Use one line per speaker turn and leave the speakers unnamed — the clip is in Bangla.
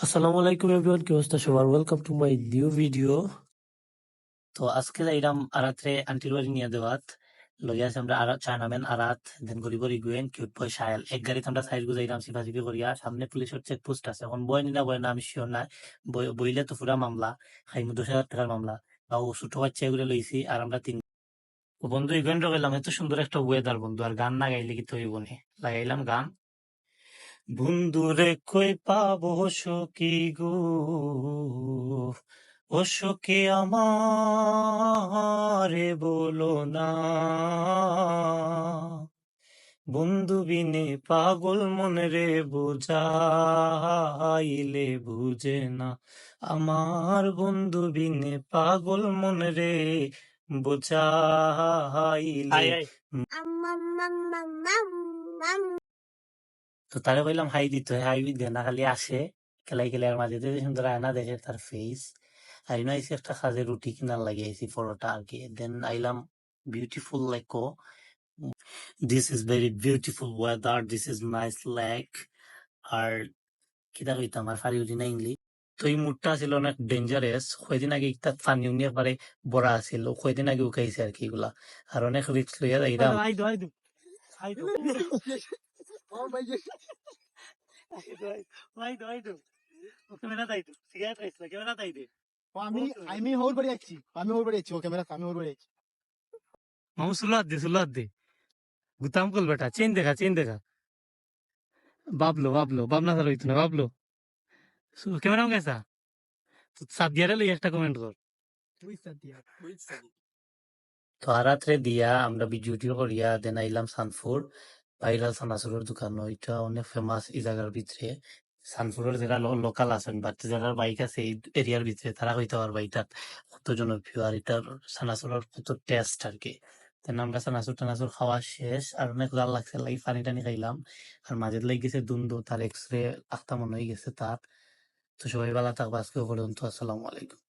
আসসালামু আলাইকুম এভরিওয়ান, কি অবস্থা সবার? Welcome to my new video. তো আজকে যাইরাম আরাত্রে আন্টির বাড়ি নিয়ে দেওয়াত লইয়া আছে আমরা আরাত চা নামেন আরাত দেন গড়ি গড়ি গুয়েন কিউট বয় সায়াল এক গাড়িতে আমরা সাইড গুজাইরাম সিফাসিফি করিয়া সামনে পুলিশের চেকপোস্ট আছে এখন বয় নিনা বয় না আমি শিওর না বইলে তো পুরা মামলা খাইমু 10,000 টাকার মামলা বা ও ছোট বাচ্চা এগুলো লইছি আর আমরা তিন বন্ধু ইভেন্ট গেলাম এত সুন্দর একটা ওয়েদার বন্ধু আর গান না গাইলে কি তৈব নি লাগাইলাম গান বন্ধুরে কই পাবো সখী গো ও সখী আমারে বলো না বন্ধু বিনে পাগল মনে রে বোঝাইলে বুঝে না আমার বন্ধু বিনে পাগল মনে রে বোঝাইলে তো তারে কইলাম হাই দিতে হাই দে না খালি আসে খেলাই খেলে আর মাঝে যে সুন্দর আয়না দেখে তার ফেস আর ইনো আইসি একটা খাজে রুটি কিনার লাগে আইসি পরোটা আর কি দেন আইলাম বিউটিফুল লেকো this is very beautiful weather this is nice lake আর কিতা কইতাম আর ফারি উঠি না ইংলিশ তো এই মুডটা ছিল অনেক ডেঞ্জারাস কয়দিন আগে একটা পানি উনি একবারে বড়া আছিল কয়দিন আগে উঠাইছে আর কি এগুলা আর অনেক রিস্ক লইয়া যাইরাম আইদো আইদো আইদো আইদো আইদো ক্যামেরা দাইতো সিগারেট খাইছ ক্যামেরা দাইতে
আমি হোল বাড়ি আছি ও ক্যামেরা আমি হোল বাড়ি আছি
মামু সুলাদ দে গুতাম কল বেটা চেন দেখা বাবলো বাবনা ধর হইতো না বাবলো ক্যামেরা গেছা তো সাদিয়ারে লই একটা কমেন্ট কর তো আরাত্রে দিয়া আমরা ভিডিও করিয়া দেন আইলাম সানফুর ভাইরাল সানাসুরের দোকান ওইটা অনেক ফেমাস এই জায়গার ভিতরে সানফুরের যারা লোকাল আছেন বা যারা বাইক আছে এই এরিয়ার ভিতরে তারা হইতে পারবে এটা কত জনপ্রিয় আর এটার সানাসুরের কত টেস্ট আর কি দেন আমরা সানাসুর খাওয়া শেষ আর অনেক জাল লাগছে লাগি পানি টানি খাইলাম আর মাঝে লেগে গেছে দুন্দু তার এক্সরে আখতা মনে হয়ে গেছে তার তো সবাই ভালো থাকবো আজকে পর্যন্ত আসসালামু আলাইকুম।